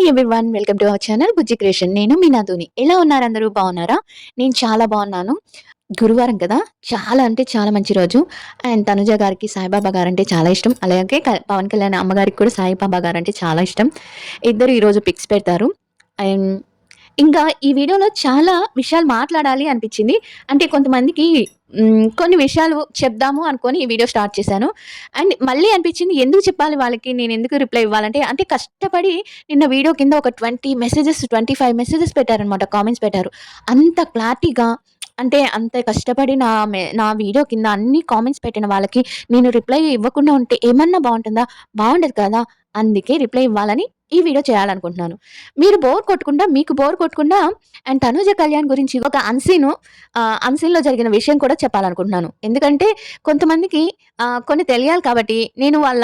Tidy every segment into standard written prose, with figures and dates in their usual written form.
Hi everyone, welcome to our channel Bujji creation. నేను మీ నాతోని. ఎలా ఉన్నారు అందరూ? బాగున్నారా? నేను చాలా బాగున్నాను. గురువారం కదా! చాలా అంటే చాలా మంచి రోజు. అండ్ తనుజ గారికి సాయిబాబా గారంటే చాలా ఇష్టం. అలాగే పవన్ కళ్యాణ్ అమ్మగారికి కూడా సాయిబాబా గారంటే చాలా ఇష్టం. ఇద్దరు ఈరోజు పిక్స్ పెడతారు. అండ్ ఇంకా ఈ వీడియోలో చాలా విషయాలు మాట్లాడాలి అనిపించింది. అంటే కొంతమందికి కొన్ని విషయాలు చెప్దాము అనుకోని ఈ వీడియో స్టార్ట్ చేశాను. అండ్ మళ్ళీ అనిపించింది ఎందుకు చెప్పాలి వాళ్ళకి, నేను ఎందుకు రిప్లై ఇవ్వాలంటే, అంటే కష్టపడి నిన్న వీడియో కింద ఒక 20 మెసేజెస్, 25 మెసేజెస్ పెట్టారనమాట. కామెంట్స్ పెట్టారు. అంత క్లారిటీగా, అంటే అంత కష్టపడి నా వీడియో కింద అన్ని కామెంట్స్ పెట్టిన వాళ్ళకి నేను రిప్లై ఇవ్వకుండా ఉంటే ఏమన్నా బాగుంటుందా? బాగుండదు కదా! అందుకే రిప్లై ఇవ్వాలని ఈ వీడియో చేయాలనుకుంటున్నాను. మీరు బోర్ కొట్టకుండా, మీకు బోర్ కొట్టకుండా, అండ్ తనూజ కళ్యాణ్ గురించి ఒక అన్‌సీన్‌లో జరిగిన విషయం కూడా చెప్పాలనుకుంటున్నాను. ఎందుకంటే కొంతమందికి కొన్ని తెలియాలి కాబట్టి నేను వాళ్ళ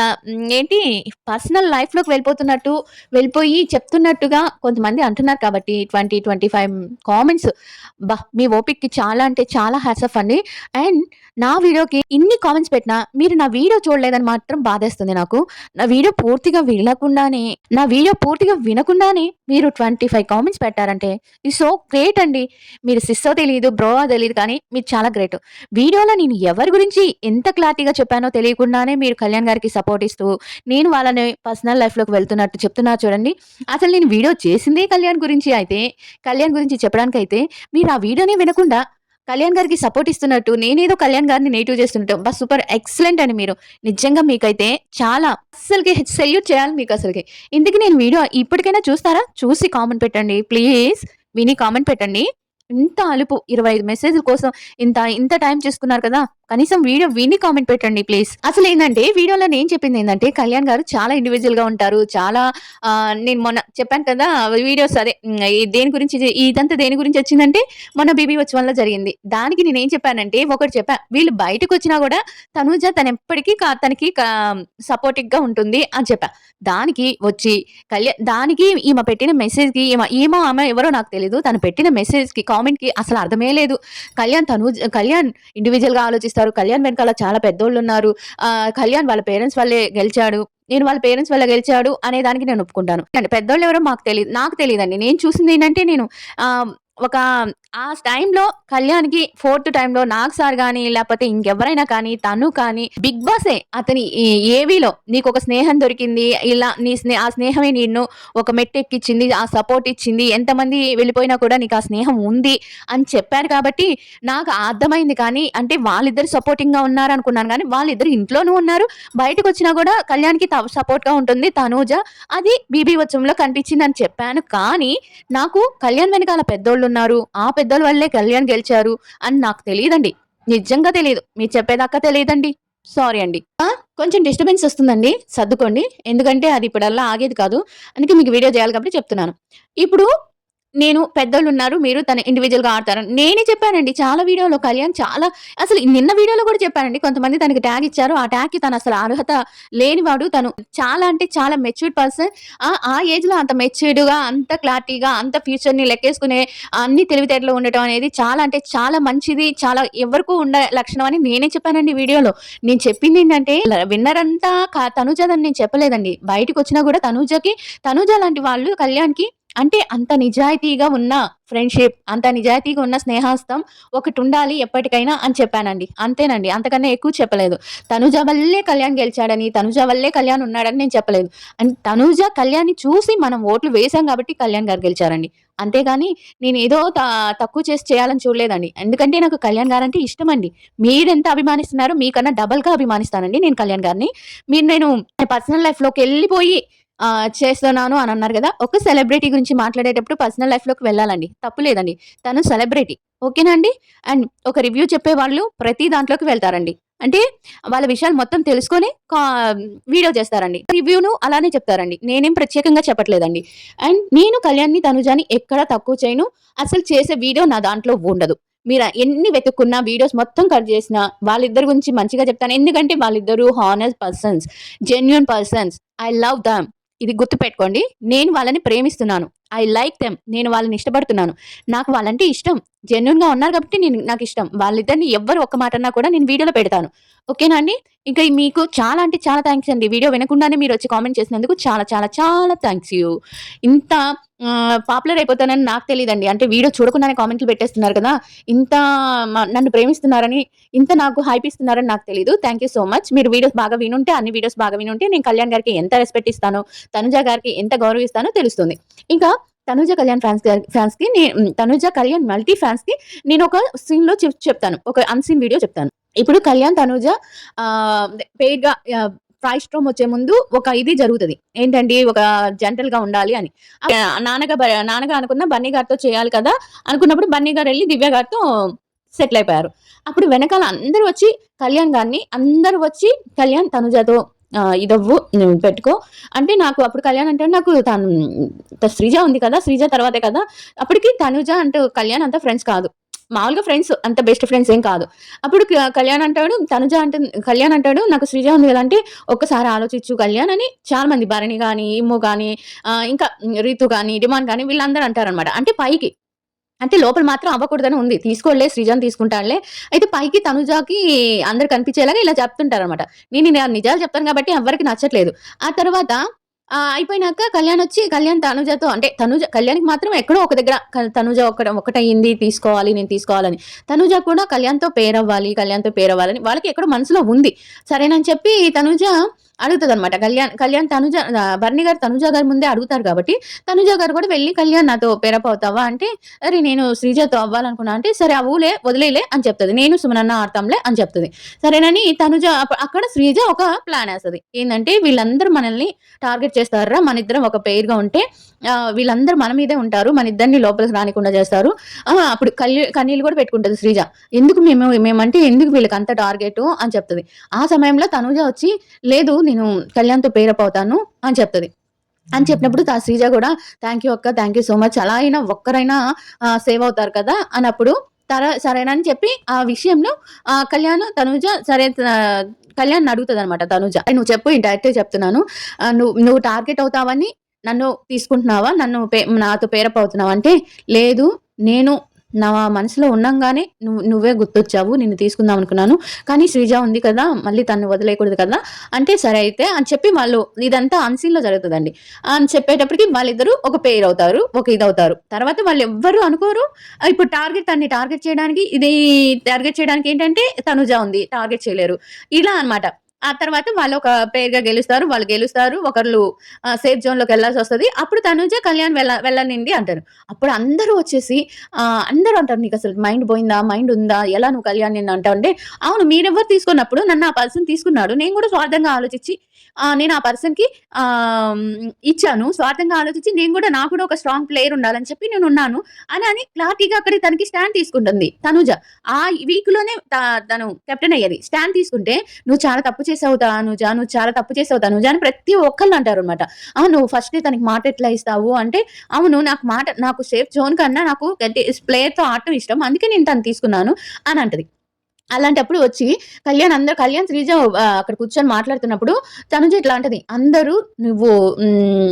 ఏంటి పర్సనల్ లైఫ్‌లోకి వెళ్ళిపోయి చెప్తున్నట్టుగా కొంతమంది అంటున్నారు కాబట్టి 20, 25 కామెంట్స్. మీ ఓపికకి చాలా అంటే చాలా హ్యాట్స్ ఆఫ్ అండి. అండ్ నా వీడియోకి ఇన్ని కామెంట్స్ పెట్టినా మీరు నా వీడియో చూడలేదని మాత్రం బాధేస్తుంది నాకు. నా వీడియో పూర్తిగా వినకుండానే మీరు 25 కామెంట్స్ పెట్టారంటే ఇట్స్ సో గ్రేట్ అండి. మీరు సిస్సో తెలీదు, బ్రోవో తెలీదు కానీ మీరు చాలా గ్రేట్. వీడియోలో నేను ఎవరి గురించి ఎంత క్లారిటీగా చెప్పానో తెలియకుండానే మీరు కళ్యాణ్ గారికి సపోర్ట్ ఇస్తూ, నేను వాళ్ళని పర్సనల్ లైఫ్‌లోకి వెళ్తున్నట్టు చెప్తున్నారు చూడండి. అసలు నేను వీడియో చేసిందే కళ్యాణ్ గురించి చెప్పడానికైతే మీరు ఆ వీడియోనే వినకుండా కళ్యాణ్ గారికి సపోర్ట్ ఇస్తున్నట్టు, నేనేదో కళ్యాణ్ గారిని నెగెటివ్ చేస్తున్నట్టు, సూపర్ ఎక్సలెంట్ అండి మీరు. నిజంగా మీకైతే చాలా అస్సలకి సెల్యూట్ చేయాలి మీకు అసలకి. ఇంతకీ నేను వీడియో ఇప్పటికైనా చూస్తారా? చూసి కామెంట్ పెట్టండి ప్లీజ్. విని కామెంట్ పెట్టండి. ఇంత అలుపు 25 మెసేజ్‌ల కోసం ఇంత టైం చేసుకున్నారు కదా! కనీసం వీడియో విని కామెంట్ పెట్టండి ప్లీజ్. అసలేందంటే వీడియోలో నేను చెప్పిందేందంటే కళ్యాణ్ గారు చాలా ఇండివిడ్యుయల్‌గా ఉంటారు. చాలా నేను మొన్న చెప్పాను కదా! వీడియోస్ అదే దేని గురించి ఇదంతా దేని గురించొచ్చిందంటే మొన్న బీబీ ఉత్సవంలో జరిగింది. దానికి నేనేం చెప్పానంటే ఒకటి చెప్పా. వీళ్ళు బయటకొచ్చినా గూడా తనూజ తనెప్పటికీ తనకి సపోర్టివ్‌గా ఉంటుంది అని చెప్పా. దానికి వచ్చి దానికి ఈమె పెట్టిన మెసేజ్‌కి ఆమె ఎవరో నాకు తెలీదు. తను పెట్టిన మెసేజ్‌కి, కామెంట్‌కి అసలు అర్థమే లేదు. కళ్యాణ్ ఇండివిడ్యుయల్‌గా ఆలోచిస్తారు. కళ్యాణ్ వెనకాల చాలా పెద్దోళ్ళున్నారు. కళ్యాణ్ వాళ్ళ పేరెంట్స్ వల్లే గెలిచాడు. నేను వాళ్ళ పేరెంట్స్ వల్ల గెలిచాడు అనే దానికి నేను ఒప్పుకుంటాను. పెద్దోళ్ళెవరో నాకు తెలీదండి. నేను చూసిందేంటంటే ఆహ్, ఒక ఆ టైంలో కళ్యాణ్‌కి ఫోర్త్ టైంలో నాగ్ సార్ గాని, లేపోతే ఇంకెవరైనా కానీ, తను కానీ బిగ్ బాసే అతని ఏవీలో నీకొక స్నేహం దొరికింది. ఇలా ఆ స్నేహమే నిన్ను ఒక మెట్టెక్కిచ్చింది. ఆ సపోర్ట్ ఇచ్చింది. ఎంతమంది వెళ్ళిపోయినా కూడా నీకు ఆ స్నేహం ఉంది అని చెప్పారు కాబట్టి నాకు అర్థమైంది. కానీ అంటే వాళ్ళిద్దరు సపోర్టింగ్‌గా ఉన్నారనుకున్నాను గానీ, వాళ్ళిద్దరు ఇంట్లోనూ ఉన్నారు. బయటకొచ్చినా కూడా కళ్యాణ్‌కి సపోర్ట్‌గా ఉంటుంది తనూజ. అది బీబీ ఉత్సవంలో కనిపించిందని చెప్పాను. కానీ నాకు కళ్యాణ్ వెనకాల పెద్దోళ్ళున్నారు. ఆ పెద్దోళ్ళ వల్లే కళ్యాణ్ గెలిచారు అని నాకు తెలీదండి. నిజంగా తెలీదు. మీరు చెప్పేదాకా తెలీదండి. సారీ అండి. కొంచెం డిస్టర్బెన్స్ వస్తుందండి. సర్దుకోండి. ఎందుకంటే అది ఇప్పుడల్లా ఆగేది కాదు. అందుకే మీకు వీడియో చేయాలి కాబట్టి చెప్తున్నాను. ఇప్పుడు నేను పెద్దోళ్ళున్నారు. మీరు తను ఇండివిడ్యుయల్‌గా ఆడతారని నేనే చెప్పానండి. చాలా వీడియోలో కళ్యాణ్ చాలా అసలు నిన్న వీడియోలో కూడా చెప్పానండి. కొంతమంది తనకి ట్యాగ్ ఇచ్చారు. ఆ ట్యాగ్‌కి తను అసలు అర్హత లేనివాడు. తను చాలా అంటే చాలా మెచ్యూర్డ్ పర్సన్. ఆ ఏజ్‌లో అంత మెచ్యూర్డ్‌గా, అంత క్లారిటీగా, అంత ఫ్యూచర్‌ని లెక్కేసుకునే అన్ని తెలివితేటలు ఉండటం అనేది చాలా అంటే చాలా మంచిది. చాలా ఎవరికూ ఉండే లక్షణం అని నేనే చెప్పానండి వీడియోలో. నేను చెప్పిందేంటంటే విన్నరంతా తనుజదని నేను చెప్పలేదండి. బయటికొచ్చినా కూడా తనుజ లాంటి వాళ్ళు కళ్యాణ్‌కి అంటే అంత నిజాయితీగా ఉన్న ఫ్రెండ్‌షిప్, అంత నిజాయితీగా ఉన్న స్నేహస్తం ఒకటుండాలి ఎప్పటికైనా అని చెప్పానండి. అంతేనండి. అంతకన్నా ఎక్కువ చెప్పలేదు. తనుజ వల్లే కళ్యాణ్ గెలిచాడని, తనుజ వల్లే కళ్యాణ్ ఉన్నాడని నేను చెప్పలేదు. అండ్ తనుజ కళ్యాణ్‌ని చూసి మనం ఓట్లు వేసాం కాబట్టి కళ్యాణ్ గారు గెలిచారండి. అంతేగాని నేనేదో తక్కువ చేసి చేయాలని చూడలేదండి. ఎందుకంటే నాకు కళ్యాణ్ గారంటే ఇష్టమండి. మీరెంత అభిమానిస్తున్నారో మీకన్నా డబల్‌గా అభిమానిస్తానండి నేను కళ్యాణ్ గారిని. నేను పర్సనల్ లైఫ్‌లోకెళ్ళిపోయి చేస్తున్నాను అని అన్నారు గదా! ఒక సెలబ్రిటీ గురించి మాట్లాడేటప్పుడు పర్సనల్ లైఫ్‌లోకి వెళ్ళాలండి. తప్పు లేదండి. తను సెలబ్రిటీ. ఓకేనా అండి? అండ్ ఒక రివ్యూ చెప్పేవాళ్ళు ప్రతి దాంట్లోకి వెళ్తారండి. అంటే వాళ్ళ విషయాలు మొత్తం తెలుసుకొని వీడియో చేస్తారండి. రివ్యూను అలానే చెప్తారండి. నేనేం ప్రత్యేకంగా చెప్పట్లేదండి. అండ్ నేను కళ్యాణ్‌ని, తనుజాని ఎక్కడ తక్కువ చేయను. అసలు చేసే వీడియో నా దాంట్లో ఉండదు. మీరు ఎన్ని వెతుక్కున్నా వీడియోస్ మొత్తం కట్ చేసినా వాళ్ళిద్దరి గురించి మంచిగా చెప్తాను. ఎందుకంటే వాళ్ళిద్దరూ honest persons, genuine persons. I love them. ఇది గుర్తుపెట్టుకోండి. నేను వాళ్ళని ప్రేమిస్తున్నాను. I like them. నేను వాళ్ళని ఇష్టపడుతున్నాను. నాకు వాళ్ళంటే ఇష్టం. జెన్యూన్‌గా ఉన్నారు కాబట్టి నాకిష్టం. వాళ్ళిద్దరిని ఎవ్వరు ఒక్క మాట అన్నా కూడా నేను వీడియోలో పెడతాను. ఓకేనా అండి? ఇంకా మీకు చాలా అంటే చాలా థాంక్స్ అండి. వీడియో వినకుండానే మీరొచ్చి కామెంట్ చేసినందుకు చాలా చాలా చాలా థాంక్స్ యూ. ఇంత పాపులర్ అయిపోతానని నాకు తెలీదండి. అంటే వీడియో చూడకుండానే కామెంట్‌లు పెట్టేస్తున్నారు కదా! ఇంత నన్ను ప్రేమిస్తున్నారని, ఇంత నాకు హైప్ ఇస్తున్నారని నాకు తెలీదు. Thank you so much. మీరు వీడియోస్ బాగా వినుంటే, అన్ని వీడియోస్ బాగా వినుంటే నేను కళ్యాణ్ గారికి ఎంత రెస్పెక్ట్ ఇస్తానో, తనుజ గారికి ఎంత గౌరవిస్తానో తెలుస్తుంది. ఇంకా తనుజ కళ్యాణ్ ఫ్యాన్స్‌కి తనుజ కళ్యాణ్ మల్టీ ఫ్యాన్స్‌కి నేనొక సీన్‌లో చెప్తాను. ఒక అన్‌సీన్ వీడియో చెప్తాను. ఇప్పుడు కళ్యాణ్, తనుజ పెయిర్‌గా ప్రైజ్ స్ట్రోమ్ వచ్చే ముందు ఒక ఇది జరుగుతది. ఏంటండి ఒక జెంటల్‌గా ఉండాలి అని. నాన్నగా అనుకున్న బన్నీ గారితో చేయాలి కదా! అనుకున్నప్పుడు బన్నీ గారెళ్లి దివ్య గారితో సెటిల్ అయిపోయారు. అప్పుడు వెనకాల అందరూ వచ్చి కళ్యాణ్ గారిని అందరూ వచ్చి కళ్యాణ్ తనుజతో ఇదవ్వు నువ్వు పెట్టుకో అంటే నాకు అప్పుడు కళ్యాణ్ అంటే నాకు శ్రీజ ఉంది కదా! శ్రీజ తర్వాతే కదా! అప్పటికి తనుజ అంటూ కళ్యాణ్ అంతా ఫ్రెండ్స్ కాదు. మామూలుగా ఫ్రెండ్స్. అంత బెస్ట్ ఫ్రెండ్స్ ఏం కాదు. అప్పుడు కళ్యాణ్ అంటాడు, తనుజ అంటుంది కళ్యాణ్ అంటాడు, "నాకు శ్రీజ ఉంది గదా!" అంటే, "ఒక్కసారి ఆలోచించు కళ్యాణ్" అని చాలా మంది భరణి గాని, ఇమ్ము గాని, ఇంకా రితు గాని, డిమాండ్ గాని వీళ్ళందరూ అంటారనమాట. అంటే పైకి. అంటే లోపల మాత్రం అవ్వకూడదని ఉంది. తీసుకోడులే శ్రీజని తీసుకుంటాడులే. అయితే పైకి తనుజాకి అందరు కనిపించేలాగా ఇలా చెప్తుంటారనమాట. నేను నిజాలు చెప్తాను కాబట్టి ఎవ్వరికీ నచ్చట్లేదు. ఆ తర్వాత అయిపోయినాక కళ్యాణ్ తనుజతో అంటే కళ్యాణ్‌కి మాత్రం ఎక్కడో ఒక దగ్గర తనుజ ఒకటయింది తీసుకోవాలి నేను తీసుకోవాలని. తనుజ కూడా కళ్యాణ్‌తో పేరవ్వాలని వాళ్ళకి ఎక్కడో మనసులో ఉంది. సరేనని చెప్పి తనుజ అడుగుతదనమాట. కళ్యాణ్ భరణి గారు తనుజ గారి ముందే అడుగుతారు కాబట్టి, తనుజ గారు కూడా వెళ్లి "కళ్యాణ్ నాతో పేరప్ అవుతావా?" అంటే, "అరె! నేను శ్రీజతో అవ్వాలనుకున్నా" అంటే, "సరే అవ్వులే వదిలేయలే" అని చెప్తది. "నేను సుమనన్న ఆడతాంలే" అని చెప్తది. సరేనని తనుజ అక్కడ శ్రీజ ఒక ప్లానేస్తది. ఏందంటే, "వీళ్ళందరూ మనల్ని టార్గెట్ చేస్తార్రా! మనిద్దరం ఒక పెయిర్‌గా ఉంటే వీళ్ళందరూ మన మీదే ఉంటారు. మనిద్దరిని లోపలికి రానీకుండా చేస్తారు." అప్పుడు కన్నీళ్లు కూడా పెట్టుకుంటది శ్రీజ. "ఎందుకు మేమంటే ఎందుకు వీళ్ళకంత టార్గెటు" అని చెప్తది. ఆ సమయంలో తనుజ వచ్చి, "లేదు నేను కళ్యాణ్‌తో పేరప్ అవుతాను" అని చెప్తది. అని చెప్పినప్పుడు శ్రీజ గూడా "థాంక్ యూ అక్క. Thank you so much. అలా అయినా ఒక్కరైనా సేవ్ అవుతారు కదా!" అన్నప్పుడు సరేనని చెప్పి ఆ విషయంలో కళ్యాణ్, తనుజ సరే కళ్యాణ్‌ని అడుగుతదనమాట తనుజ. "నువ్వు చెప్పు డైరెక్ట్‌గా చెప్తున్నాను. నువ్వు టార్గెట్ అవుతావని నన్ను తీసుకుంటున్నావా? నాతో పేరప్ అవుతున్నావా?" అంటే, "లేదు నేను నా మనసులో ఉండంగానే నువ్వే గుర్తొచ్చావు. నిన్ను తీసుకుందాం అనుకున్నాను. కానీ శ్రీజ ఉంది కదా! మళ్ళీ తనని వదిలేయకూడదు కదా!" అంటే సరే అయితే అని చెప్పి వాళ్ళు ఇదంతా అన్‌సీన్‌లో జరుగుతదండి. అని చెప్పేటప్పటికి వాళ్ళిద్దరూ ఒక పెయిర్ అవుతారు. ఒక ఇదవుతారు. తర్వాత వాళ్ళెవ్వరు అనుకోరు. ఇప్పుడు తనని టార్గెట్ చేయడానికి ఏంటంటే తనుజ ఉంది. టార్గెట్ చేయలేరు. ఇలా అన్నమాట. ఆ తర్వాత వాళ్ళు ఒక పెయిర్‌గా గెలుస్తారు. వాళ్ళు గెలుస్తారు. ఒకళ్ళు సేఫ్ జోన్‌లోకెళ్ళాల్సొస్తది. అప్పుడు తనుజ, కళ్యాణ్ వెళ్ళనండి అంటారు. అప్పుడు అందరూ వచ్చేసి అందరూ అంటారు, "నీకసలు మైండ్ పోయిందా? మైండ్ ఉందా? ఎలా నువ్వు కళ్యాణ్‌ని అంటావు?" అంటే, "అవును మీరెవ్వరు తీసుకున్నప్పుడు నన్ను ఆ పర్సన్ తీసుకున్నాడు. నేను కూడా స్వార్థంగా ఆలోచించి నేను ఆ పర్సన్‌కి ఆహ్, ఇచ్చాను. స్వార్థంగా ఆలోచించి నాకు కూడా ఒక స్ట్రాంగ్ ప్లేయర్ ఉండాలని చెప్పి నేనున్నాను" అని క్లారిటీగా అక్కడ తనకి స్టాండ్ తీసుకుంటుంది తనుజ. ఆ వీక్‌లోనే తను కెప్టెన్ అయ్యేది. స్టాండ్ తీసుకుంటే, "నువ్వు చాలా తప్పు చేసావు తనుజ. నువ్వు చాలా తప్పు చేసావు తనుజ" అని ప్రతి ఒక్కళ్ళు అంటారనమాట. "నువ్వు ఫస్టే తనకి మాట ఎట్లా ఇస్తావు?" అంటే, "అవును నాకు సేఫ్ జోన్ కన్నా నాకు ప్లేయర్‌తో ఆడటం ఇష్టం. అందుకే నేను తనని తీసుకున్నాను" అని అంటది. అలాంటప్పుడు వచ్చి కళ్యాణ్, శ్రీజ అక్కడ కూర్చొని మాట్లాడుతున్నప్పుడు తనుజ ఇట్లా అంటది. "అందరూ నువ్వు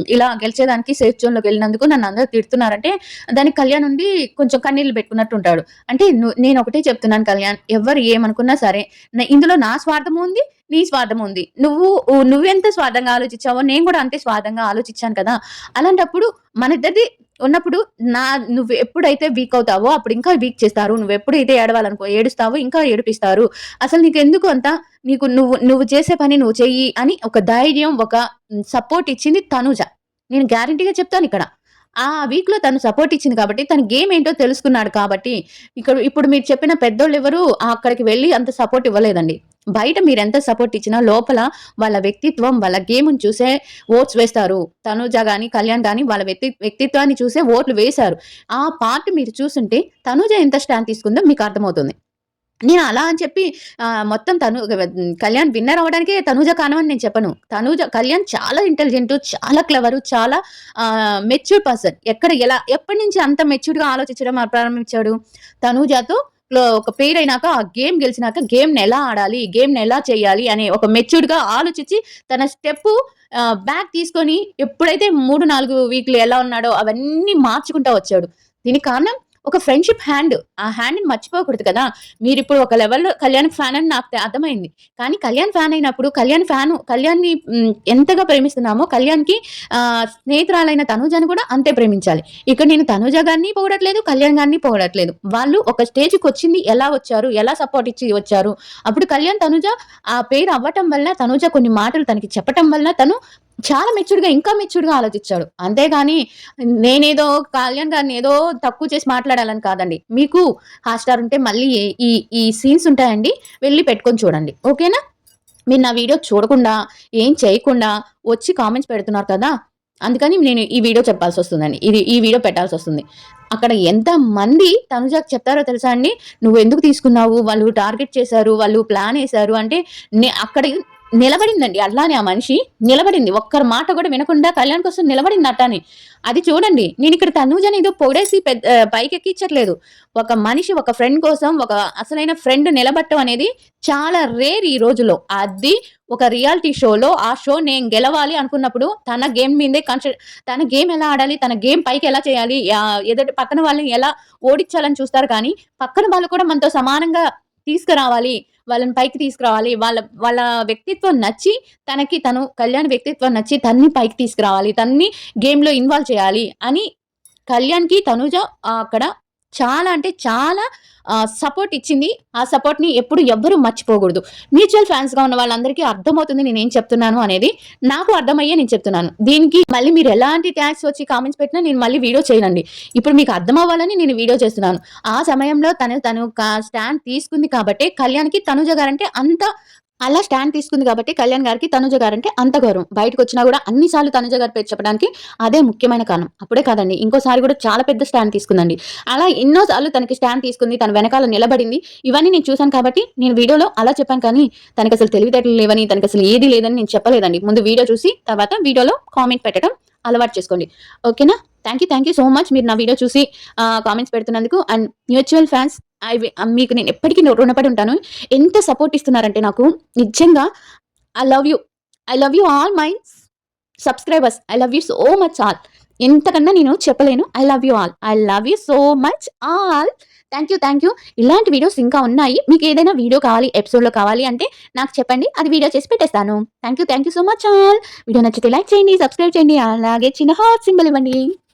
ఇలా గెలిచేదానికి సేఫ్ జోన్‌లోకెళ్ళినందుకు నన్నందరూ తిడుతున్నారంటే" దానికి కళ్యాణ్ ఉండి కొంచెం కన్నీళ్లు పెట్టుకున్నట్టు ఉంటాడు. అంటే నేనొకటే చెప్తున్నాను కళ్యాణ్, ఎవ్వరు ఏమనుకున్నా సరే ఇందులో నా స్వార్థము ఉంది, నీ స్వార్థము ఉంది. నువ్వెంత స్వార్థంగా ఆలోచించావో నేను కూడా అంతే స్వార్థంగా ఆలోచించాను కదా! అలాంటప్పుడు మనిద్దరిది ఉన్నప్పుడు నువ్వు ఎప్పుడైతే వీక్ అవుతావో అప్పుడు ఇంకా వీక్ చేస్తారు. నువ్వెప్పుడైతే ఏడుస్తావో ఇంకా ఏడిపిస్తారు. అసలు నీకెందుకు అంత నువ్వు చేసే పని నువ్వు చెయ్యి అని ఒక ధైర్యం, ఒక సపోర్ట్ ఇచ్చింది తనుజ. నేను గ్యారంటీగా చెప్తానిక్కడ. ఆ వీక్‌లో తను సపోర్ట్ ఇచ్చింది కాబట్టి, తన గేమ్ ఏంటో తెలుసుకున్నాడు కాబట్టి, ఇప్పుడు మీరు చెప్పిన పెద్దోళ్ళెవరు అక్కడికి వెళ్లి అంత సపోర్ట్ ఇవ్వలేదండి. బయట మీరెంత సపోర్ట్ ఇచ్చినా లోపల వాళ్ళ వ్యక్తిత్వం, వాళ్ళ గేమ్‌ని చూసే ఓట్స్ వేస్తారు. తనూజ గాని, కళ్యాణ్ గాని వాళ్ళ వ్యక్తిత్వాన్ని చూసే ఓట్లు వేశారు. ఆ పార్ట్ మీరు చూసుంటే తనూజ ఎంత స్టాండ్ తీసుకుందో మీకు అర్థమవుతుంది. నేను అలా అని చెప్పి మొత్తం కళ్యాణ్ విన్నర్ అవ్వడానికే తనూజ కారణమని నేను చెప్పను. కళ్యాణ్ చాలా ఇంటెలిజెంటు, చాలా క్లెవరు, చాలా మెచ్యూర్డ్ పర్సన్. ఎప్పటినుంచి అంత మెచ్యూర్డ్‌గా ఆలోచించడం ప్రారంభించాడు? తనూజతో ఒక పేరైనాక ఆ గేమ్ గెలిచినాక గేమ్‌ని ఎలా ఆడాలి? గేమ్‌ని ఎలా చేయాలి? అనే ఒక మెచ్యూర్డ్‌గా ఆలోచించి తన స్టెప్పు బ్యాక్ తీసుకొని ఎప్పుడైతే 3, 4 వీక్‌లు ఎలా ఉన్నాడో అవన్నీ మార్చుకుంటా వచ్చాడు. దీనికి కారణం ఒక ఫ్రెండ్‌షిప్ హ్యాండ్. ఆ హ్యాండ్‌ని మర్చిపోకూడదు కదా! మీరిప్పుడు ఒక లెవెల్‌లో కళ్యాణ్ ఫ్యాన్ అని నాకు అర్థమైంది. కానీ కళ్యాణ్ ఫ్యాన్ అయినప్పుడు కళ్యాణ్‌ని ఎంతగా ప్రేమిస్తున్నామో కళ్యాణ్‌కి స్నేహితురాలైన తనూజని కూడా అంతే ప్రేమించాలి. ఇక్కడ నేను తనూజ గారిని పొగడట్లేదు, కళ్యాణ్ గారిని పొగడట్లేదు. వాళ్ళు ఒక స్టేజ్‌కొచ్చింది ఎలా వచ్చారు? ఎలా సపోర్ట్ ఇచ్చి వచ్చారు? అప్పుడు కళ్యాణ్, తనూజ ఆ పెయిర్ అవ్వటం వల్ల తనూజ కొన్ని మాటలు తనకి చెప్పటం వల్ల తను చాలా మెచ్యూర్డ్‌గా ఇంకా మెచ్యూర్డ్‌గా ఆలోచించాడు. అంతేగాని నేనేదో కళ్యాణ్ గారిని ఏదో తక్కువ చేసి మాట్లాడాలని కాదండి. మీకు హాట్‌స్టార్ ఉంటే మళ్ళీ ఈ ఈ సీన్స్ ఉంటాయండి. వెళ్లి పెట్టుకొని చూడండి. ఓకేనా? మీరు నా వీడియో చూడకుండా, ఏం చేయకుండా వచ్చి కామెంట్స్ పెడుతున్నారు కదా! అందుకని నేను ఈ వీడియో చెప్పాల్సొస్తుందండి. ఈ వీడియో పెట్టాల్సొస్తుంది. అక్కడ ఎంతమంది తనుజకి చెప్తారో తెలుసా అండి? "నువ్వెందుకు తీసుకున్నావు? వాళ్ళు టార్గెట్ చేశారు. వాళ్ళు ప్లానేశారు" అంటే అక్కడ నిలబడిందండి అట్లానే ఆ మనిషి. నిలబడింది. ఒక్కరి మాట కూడా వినకుండా కళ్యాణ్ కోసం నిలబడింది అట్టానే. అది చూడండి. నేనిక్కడ తనూజని ఏదో పొగిడేసి పైకెక్కిచ్చట్లేదు. ఒక మనిషి ఒక ఫ్రెండ్ కోసం ఒక అసలైన ఫ్రెండ్ నిలబడటం అనేది చాలా రేర్ ఈ రోజుల్లో. అది ఒక రియాలిటీ షోలో ఆ షో నేను గెలవాలి అనుకున్నప్పుడు తన గేమ్ మీదే తన గేమ్ ఎలా ఆడాలి? తన గేమ్ పైకి ఎలా చేయాలి? ఎదుటి పక్కన వాళ్ళని ఎలా ఓడించాలని చూస్తారు కానీ, పక్కన వాళ్ళు కూడా మనతో సమానంగా తీసుకురావాలి. వాళ్ళని పైకి తీసుకురావాలి. వాళ్ళ వాళ్ళ వ్యక్తిత్వం నచ్చి తను కళ్యాణ్ వ్యక్తిత్వం నచ్చి తనని పైకి తీసుకురావాలి. తనని గేమ్‌లో ఇన్వాల్వ్ చేయాలి అని కళ్యాణ్‌కి తనూజ అక్కడ చాలా అంటే చాలా సపోర్ట్ ఇచ్చింది. ఆ సపోర్ట్‌ని ఎప్పుడు ఎవ్వరు మర్చిపోకూడదు. మ్యూచువల్ ఫాన్స్‌గా ఉన్న వాళ్ళందరికీ అర్థమవుతుంది నేనేం చెప్తున్నాను అనేది. నాకు అర్థమయ్యే నేను చెప్తున్నాను. దీనికి మళ్ళీ మీరు ఎలాంటి ట్యాగ్స్ వచ్చి కామెంట్స్ పెట్టినా నేను మళ్ళీ వీడియో చేయనండి. ఇప్పుడు మీకు అర్థం అవ్వాలని నేను వీడియో చేస్తున్నాను. ఆ సమయంలో తను స్టాండ్ తీసుకుంది కాబట్టే కళ్యాణ్‌కి తనూజ గారంటే అంత అలా స్టాండ్ తీసుకుంది కాబట్టి కళ్యాణ్ గారికి తనుజ గారంటే అంత గౌరవం. బయటకొచ్చినా గూడా అన్ని సార్లు తనుజ గారి పేరు చెప్పడానికి అదే ముఖ్యమైన కారణం. అప్పుడే కాదండి ఇంకోసారి గూడా చాలా పెద్ద స్టాండ్ తీసుకుందండి. అలా ఎన్నో సార్లు తనకి స్టాండ్ తీసుకుంది. తన వెనకాల నిలబడింది. ఇవన్నీ నేను చూసాను కాబట్టి నేను వీడియోలో అలా చెప్పాను కానీ తనకసలు తెలివితేటలు లేవని, తనకసలు ఏది లేదని నేను చెప్పలేదండి. ముందు వీడియో చూసి తర్వాత వీడియోలో కామెంట్ పెట్టడం అలవాటు చేసుకోండి. ఓకేనా? థాంక్ యూ సో మచ్ మీరు నా వీడియో చూసి కామెంట్స్ పెడుతున్నందుకు. అండ్ మ్యూచువల్ ఫాన్స్ మీకు నేను ఎప్పటికీ రుణపడి ఉంటాను. ఎంత సపోర్ట్ ఇస్తున్నారంటే నాకు నిజంగా I love you. I love you all my subscribers. I love you so much all. ఎంతకన్నా నేను చెప్పలేను. I love you all. I love you so much all. Thank you. ఇలాంటి వీడియోస్ ఇంకా ఉన్నాయి. మీకేదైనా వీడియో కావాలి, ఎపిసోడ్‌లో కావాలి అంటే నాకు చెప్పండి. అది వీడియో చేసి పెట్టేస్తాను. Thank you so much all. Video నచ్చితే లైక్ చేయండి, సబ్స్క్రైబ్ చేయండి. అలాగే చిన్న హార్ట్ సింబల్ ఇవ్వండి.